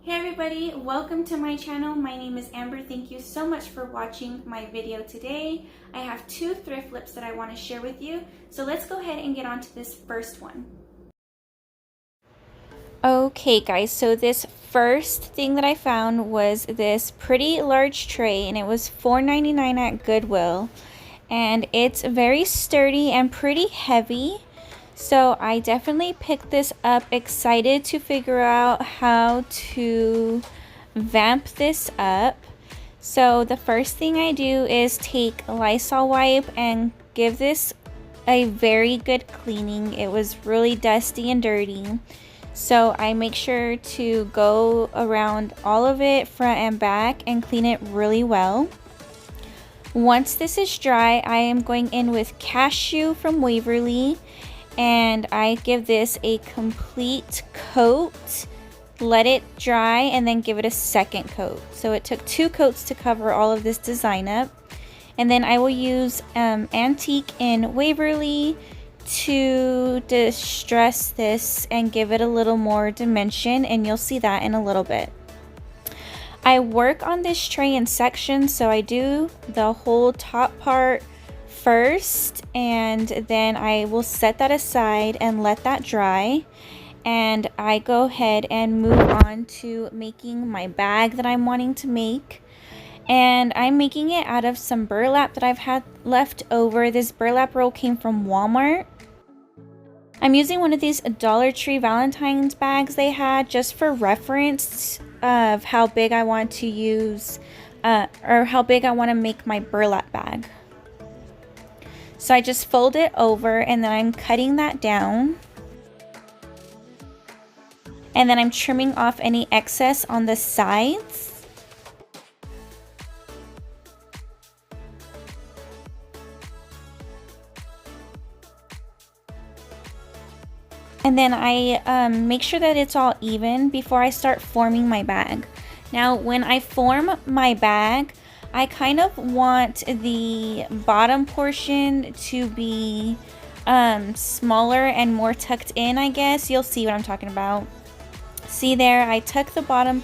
Hey everybody, welcome to my channel. My name is Amber. Thank you so much for watching my video today. I have two thrift flips that I want to share with you. So let's go ahead and get on to this first one. Okay guys, so this first thing that I found was this pretty large tray and it was $4.99 at Goodwill. And it's very sturdy and pretty heavy. So I definitely picked this up, excited to figure out how to vamp this up. So the first thing I do is take Lysol wipe and give this a very good cleaning. It was really dusty and dirty. So I make sure to go around all of it, front and back, and clean it really well. Once this is dry, I am going in with Cashew from Waverly. And I give this a complete coat, let it dry, and then give it a second coat. So it took 2 coats to cover all of this design up. And then I will use Antique in Waverly to distress this and give it a little more dimension, and you'll see that in a little bit. I work on this tray in sections, so I do the whole top part first, and then I will set that aside and let that dry, and I go ahead and move on to making my bag that I'm wanting to make. And I'm making it out of some burlap that I've had left over. This burlap roll came from Walmart. I'm using one of these Dollar Tree Valentine's bags they had just for reference of how big I want to use or how big I want to make my burlap bag. So I just fold it over and then I'm cutting that down. And then I'm trimming off any excess on the sides. And then I make sure that it's all even before I start forming my bag. Now when I form my bag, I kind of want the bottom portion to be smaller and more tucked in, I guess. You'll see what I'm talking about. See there, I tuck the bottom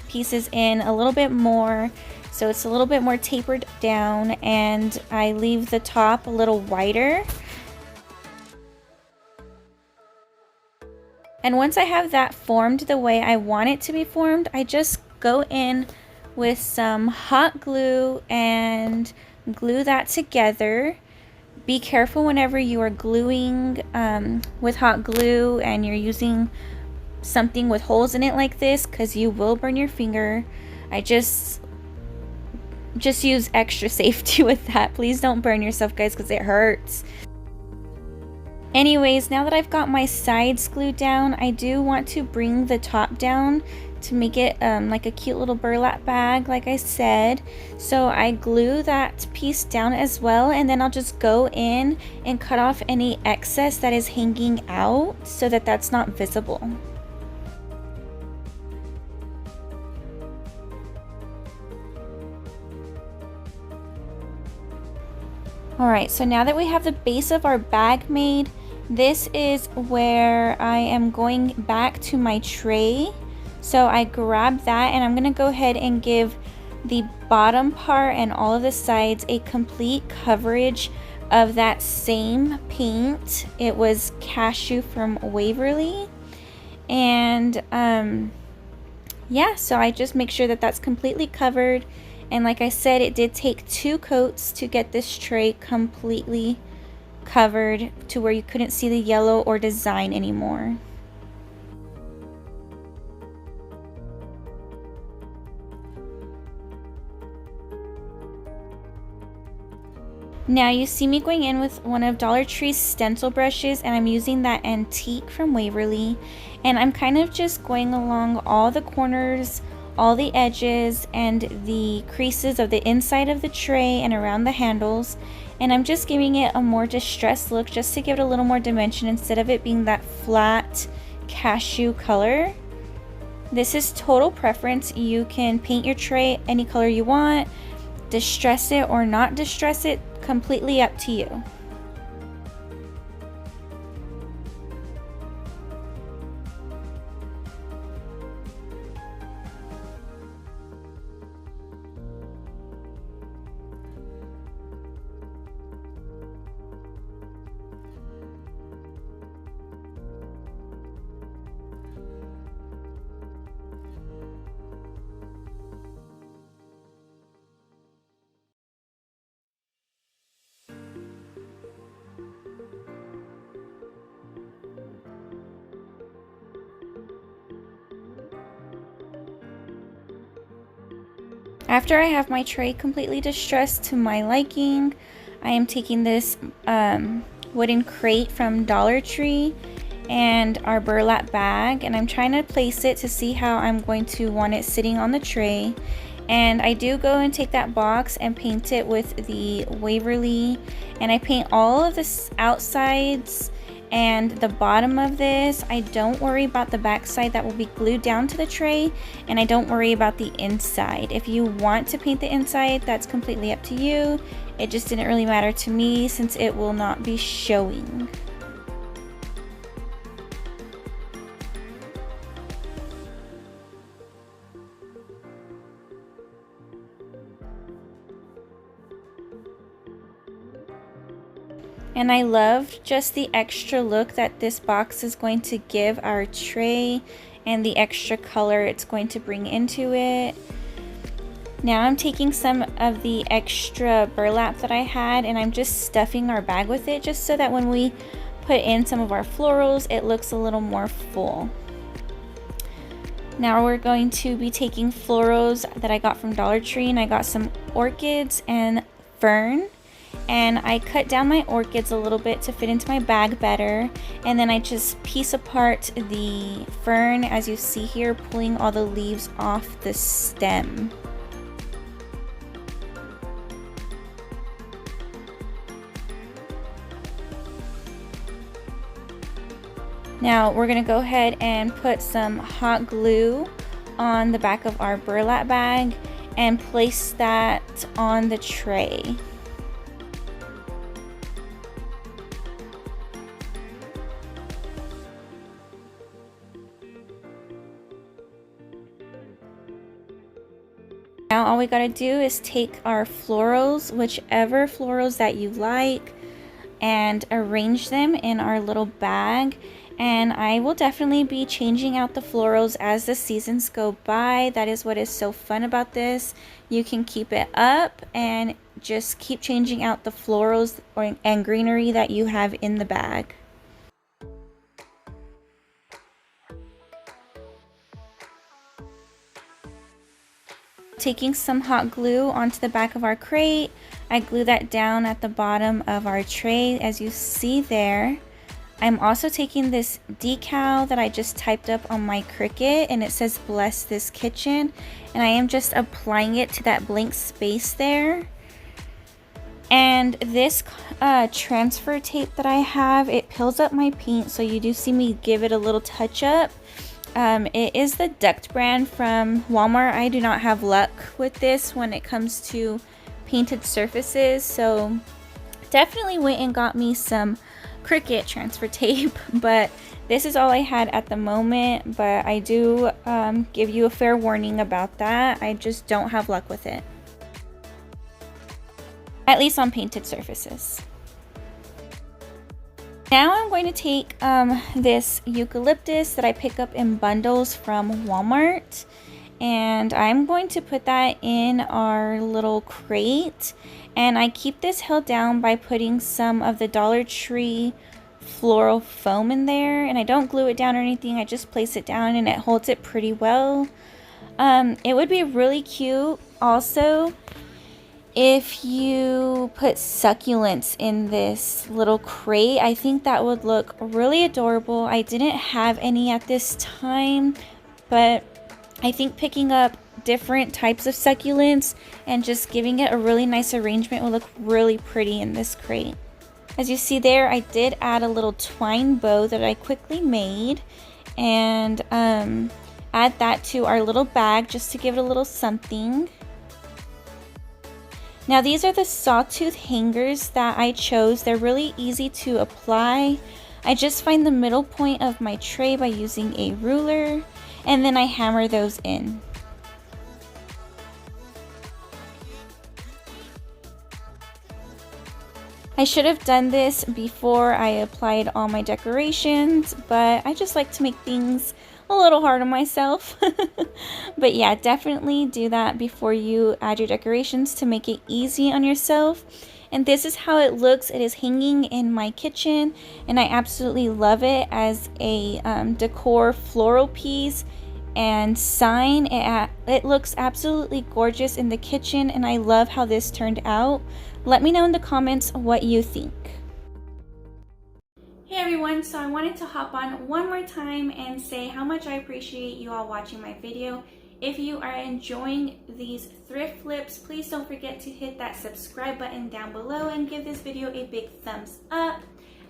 pieces in a little bit more, so it's a little bit more tapered down, and I leave the top a little wider. And once I have that formed the way I want it to be formed, I just go in with some hot glue and glue that together. Be careful whenever you are gluing with hot glue and you're using something with holes in it like this, because you will burn your finger. I just use extra safety with that. Please don't burn yourself, guys, because it hurts. Anyways, now that I've got my sides glued down, I do want to bring the top down to make it like a cute little burlap bag, like I said. So I glue that piece down as well, and then I'll just go in and cut off any excess that is hanging out so that that's not visible. Alright, so now that we have the base of our bag made, this is where I am going back to my tray. So I grab that and I'm going to go ahead and give the bottom part and all of the sides a complete coverage of that same paint. It was Cashew from Waverly. And yeah, so I just make sure that that's completely covered. And like I said, it did take 2 coats to get this tray completely covered to where you couldn't see the yellow or design anymore. Now you see me going in with one of Dollar Tree's stencil brushes, and I'm using that Antique from Waverly, and I'm kind of just going along all the corners, all the edges, and the creases of the inside of the tray and around the handles, and I'm just giving it a more distressed look just to give it a little more dimension instead of it being that flat cashew color. This is total preference. You can paint your tray any color you want, distress it or not distress it, completely up to you. After I have my tray completely distressed to my liking, I am taking this wooden crate from Dollar Tree and our burlap bag, and I'm trying to place it to see how I'm going to want it sitting on the tray. And I do go and take that box and paint it with the Waverly, and I paint all of the outsides and the bottom of this. I don't worry about the back side that will be glued down to the tray, and I don't worry about the inside. If you want to paint the inside, that's completely up to you. It just didn't really matter to me since it will not be showing. And I love just the extra look that this box is going to give our tray and the extra color it's going to bring into it. Now I'm taking some of the extra burlap that I had and I'm just stuffing our bag with it just so that when we put in some of our florals, it looks a little more full. Now we're going to be taking florals that I got from Dollar Tree, and I got some orchids and fern. And I cut down my orchids a little bit to fit into my bag better, and then I just piece apart the fern, as you see here, pulling all the leaves off the stem. Now we're gonna go ahead and put some hot glue on the back of our burlap bag and place that on the tray. Now all we gotta do is take our florals, whichever florals that you like, and arrange them in our little bag. And I will definitely be changing out the florals as the seasons go by. That is what is so fun about this. You can keep it up and just keep changing out the florals and greenery that you have in the bag. Taking some hot glue onto the back of our crate, I glue that down at the bottom of our tray, as you see there. I'm also taking this decal that I just typed up on my Cricut, and it says "Bless This Kitchen," and I am just applying it to that blank space there. And this transfer tape that I have, it peels up my paint, so you do see me give it a little touch up. It is the Duct brand from Walmart. I do not have luck with this when it comes to painted surfaces, so definitely went and got me some Cricut transfer tape, but this is all I had at the moment. But I do give you a fair warning about that. I just don't have luck with it, at least on painted surfaces. Now I'm going to take this eucalyptus that I pick up in bundles from Walmart, and I'm going to put that in our little crate. And I keep this held down by putting some of the Dollar Tree floral foam in there, and I don't glue it down or anything. I just place it down and it holds it pretty well. It would be really cute also if you put succulents in this little crate. I think that would look really adorable. I didn't have any at this time, but I think picking up different types of succulents and just giving it a really nice arrangement will look really pretty in this crate. As you see there, I did add a little twine bow that I quickly made, and add that to our little bag just to give it a little something. Now these are the sawtooth hangers that I chose. They're really easy to apply. I just find the middle point of my tray by using a ruler, and then I hammer those in. I should have done this before I applied all my decorations, but I just like to make things a little hard on myself. But yeah, definitely do that before you add your decorations to make it easy on yourself. And this is how it looks. It is hanging in my kitchen, and I absolutely love it as a decor floral piece. and sign. It looks absolutely gorgeous in the kitchen, and I love how this turned out. Let me know in the comments what you think. Hey everyone, so I wanted to hop on one more time and say how much I appreciate you all watching my video. If you are enjoying these thrift flips, please don't forget to hit that subscribe button down below and give this video a big thumbs up.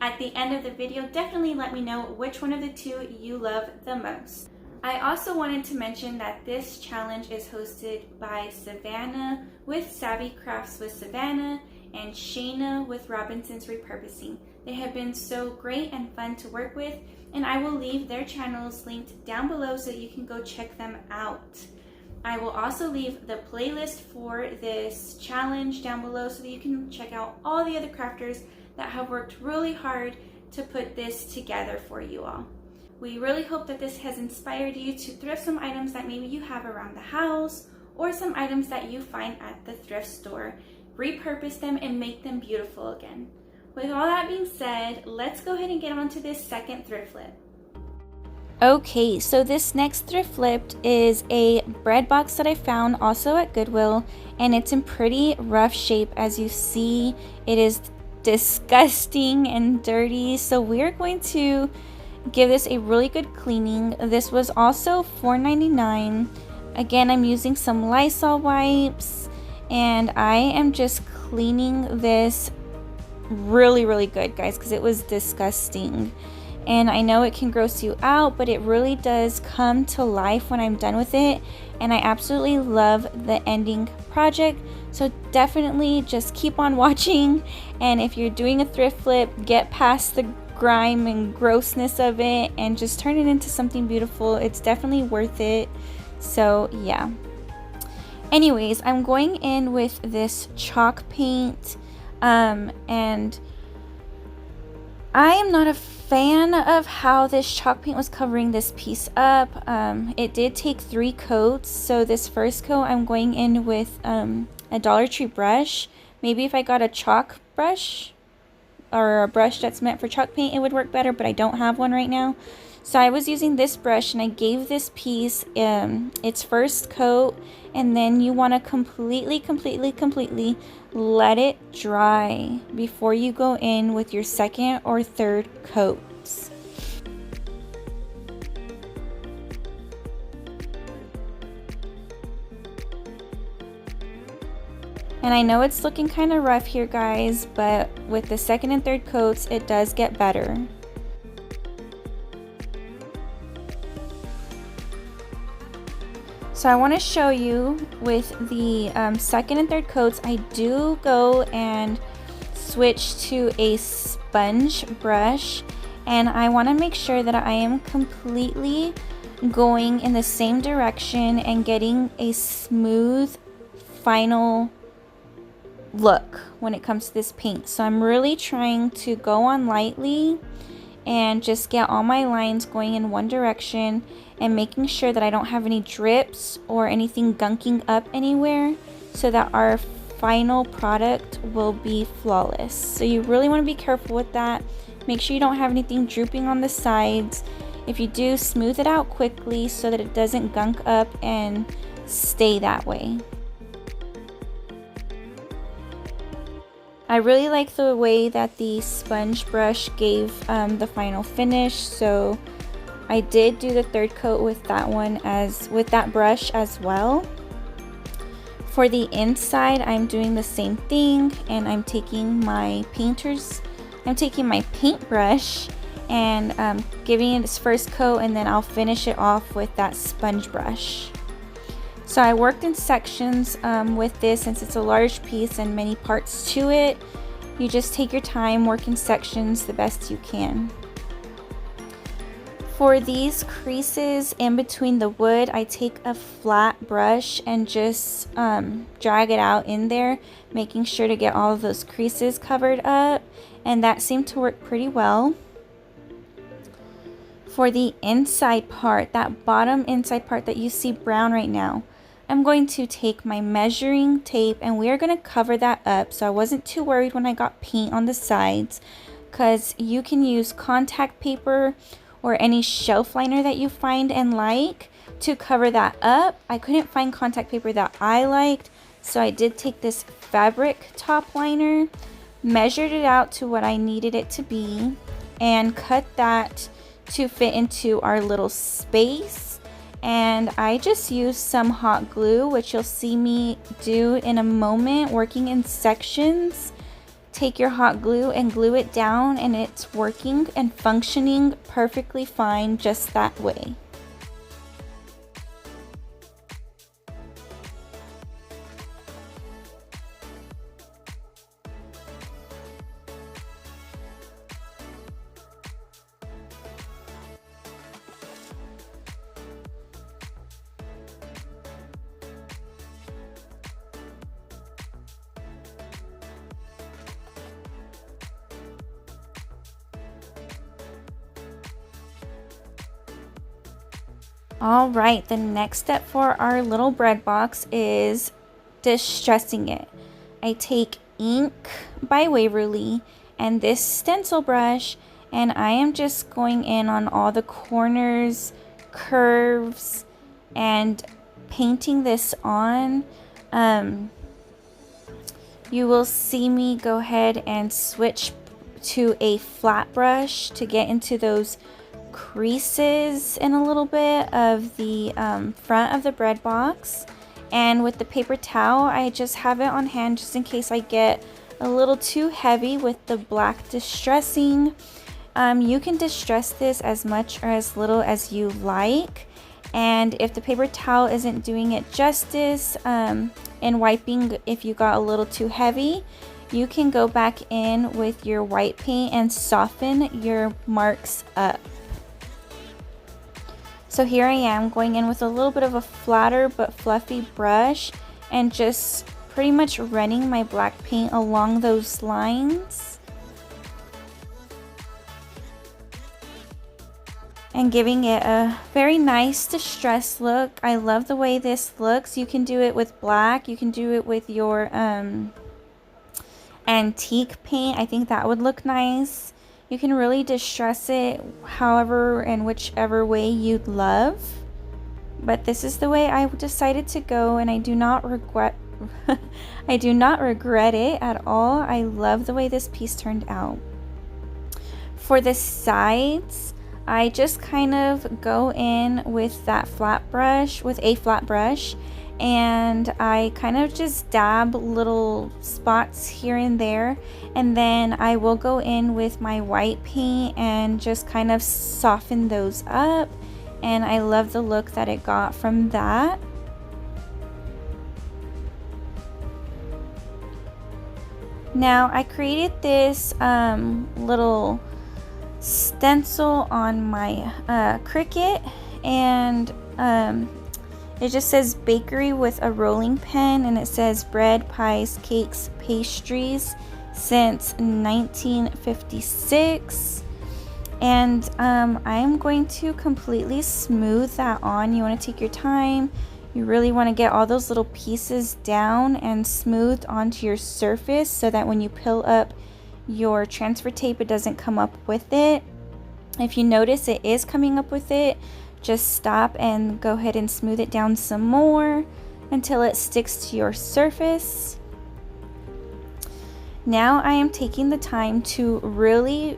At the end of the video, definitely let me know which one of the two you love the most. I also wanted to mention that this challenge is hosted by Savannah with Savvy Crafts with Savannah and Shayna with Robinson's Repurposing. They have been so great and fun to work with, and I will leave their channels linked down below so you can go check them out. I will also leave the playlist for this challenge down below so that you can check out all the other crafters that have worked really hard to put this together for you all. We really hope that this has inspired you to thrift some items that maybe you have around the house or some items that you find at the thrift store. Repurpose them and make them beautiful again. With all that being said, let's go ahead and get on to this second thrift flip. Okay, so this next thrift flip is a bread box that I found also at Goodwill, and it's in pretty rough shape. As you see, it is disgusting and dirty, so we're going to give this a really good cleaning. This was also $4.99. Again, I'm using some Lysol wipes, and I am just cleaning this really good, guys, because it was disgusting. And I know it can gross you out, but it really does come to life when I'm done with it, and I absolutely love the ending project. So definitely just keep on watching, and if you're doing a thrift flip, get past the grime and grossness of it and just turn it into something beautiful. It's definitely worth it. So yeah, anyways, I'm going in with this chalk paint, and I am not a fan of how this chalk paint was covering this piece up. It did take 3 coats, so this first coat I'm going in with a Dollar Tree brush. Maybe if I got a chalk brush or a brush that's meant for chalk paint, it would work better, but I don't have one right now. So I was using this brush, and I gave this piece its first coat, and then you want to completely let it dry before you go in with your second or third coats. And I know it's looking kind of rough here, guys, but with the second and third coats, it does get better. So I want to show you with the second and third coats, I do go and switch to a sponge brush, and I want to make sure that I am completely going in the same direction and getting a smooth final look when it comes to this paint. So I'm really trying to go on lightly and just get all my lines going in one direction and making sure that I don't have any drips or anything gunking up anywhere, so that our final product will be flawless. So you really want to be careful with that. Make sure you don't have anything drooping on the sides. If you do, smooth it out quickly so that it doesn't gunk up and stay that way. I really like the way that the sponge brush gave the final finish, so I did do the third coat with that brush as well. For the inside, I'm doing the same thing, and I'm taking my paintbrush and giving it its first coat, and then I'll finish it off with that sponge brush. So I worked in sections with this, since it's a large piece and many parts to it. You just take your time, work in sections the best you can. For these creases in between the wood, I take a flat brush and just drag it out in there, making sure to get all of those creases covered up, and that seemed to work pretty well. For the inside part, that bottom inside part that you see brown right now, I'm going to take my measuring tape and we are going to cover that up. So I wasn't too worried when I got paint on the sides, because you can use contact paper or any shelf liner that you find and like to cover that up, I couldn't find contact paper that I liked, so I did take this fabric top liner, measured it out to what I needed it to be, and cut that to fit into our little space. And I just used some hot glue, which you'll see me do in a moment, working in sections. Take your hot glue and glue it down, and it's working and functioning perfectly fine just that way. All right, the next step for our little bread box is distressing it. I take ink by Waverly and this stencil brush, and I am just going in on all the corners, curves, and painting this on. You will see me go ahead and switch to a flat brush to get into those creases in a little bit of the front of the bread box. And with the paper towel, I just have it on hand just in case I get a little too heavy with the black distressing. You can distress this as much or as little as you like, and if the paper towel isn't doing it justice in wiping, if you got a little too heavy, you can go back in with your white paint and soften your marks up. So here I am going in with a little bit of a flatter but fluffy brush and just pretty much running my black paint along those lines and giving it a very nice distressed look. I love the way this looks. You can do it with black, you can do it with your antique paint. I think that would look nice. You can really distress it however and whichever way you'd love. But this is the way I decided to go, and I do not regret I do not regret it at all. I love the way this piece turned out. For the sides, I just kind of go in with that flat brush, with a flat brush, and I kind of just dab little spots here and there, and then I will go in with my white paint and just kind of soften those up, and I love the look that it got from that. Now I created this little stencil on my Cricut, and it just says bakery with a rolling pen, and it says bread, pies, cakes, pastries since 1956. And I'm going to completely smooth that on. You want to take your time. You really want to get all those little pieces down and smoothed onto your surface so that when you peel up your transfer tape, it doesn't come up with it. If you notice it is coming up with it, just stop and go ahead and smooth it down some more until it sticks to your surface. Now I am taking the time to really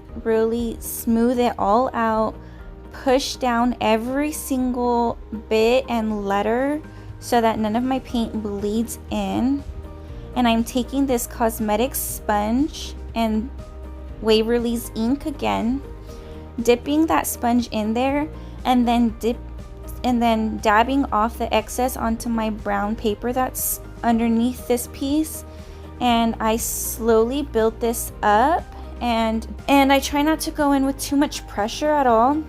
smooth it all out, push down every single bit and letter so that none of my paint bleeds in. And I'm taking this cosmetic sponge and Waverly's ink again, dipping that sponge in there, and then dabbing off the excess onto my brown paper that's underneath this piece. And I slowly build this up, and I try not to go in with too much pressure at all.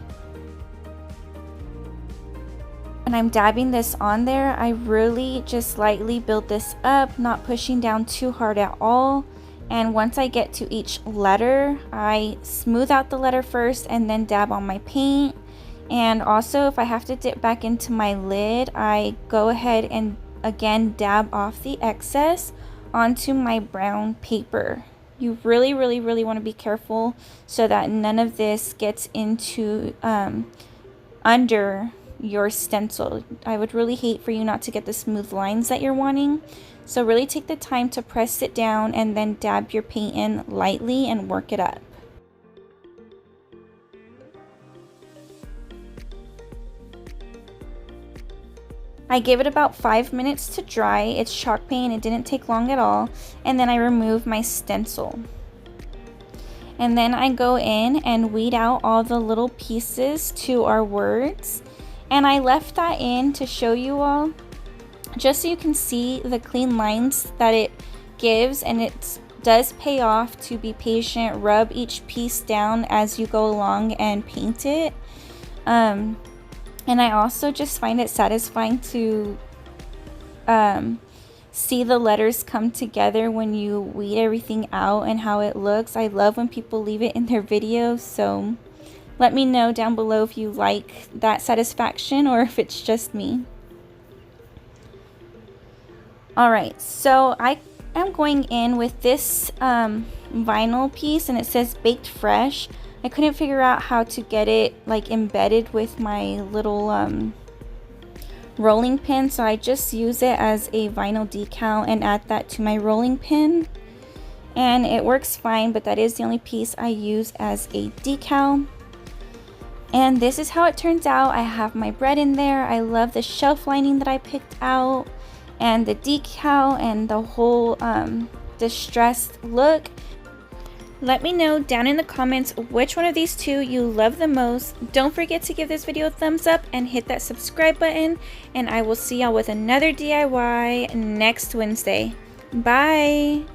And I'm dabbing this on there. I really just lightly build this up, not pushing down too hard at all. And once I get to each letter, I smooth out the letter first and then dab on my paint. And also, if I have to dip back into my lid, I go ahead and again dab off the excess onto my brown paper. You really want to be careful so that none of this gets into under your stencil. I would really hate for you not to get the smooth lines that you're wanting. So really take the time to press it down and then dab your paint in lightly and work it up. I gave it about 5 minutes to dry. It's chalk paint, it didn't take long at all. And then I remove my stencil. And then I go in and weed out all the little pieces to our words. And I left that in to show you all, just so you can see the clean lines that it gives. And it does pay off to be patient, rub each piece down as you go along and paint it. And I also just find it satisfying to see the letters come together when you weed everything out and how it looks. I love when people leave it in their videos, so let me know down below if you like that satisfaction or if it's just me. Alright, so I am going in with this vinyl piece, and it says baked fresh. I couldn't figure out how to get it like embedded with my little rolling pin, so I just use it as a vinyl decal and add that to my rolling pin, and it works fine, but that is the only piece I use as a decal. And this is how it turns out. I have my bread in there. I love the shelf lining that I picked out and the decal and the whole distressed look. Let me know down in the comments which one of these two you love the most. Don't forget to give this video a thumbs up and hit that subscribe button. And I will see y'all with another DIY next Wednesday. Bye!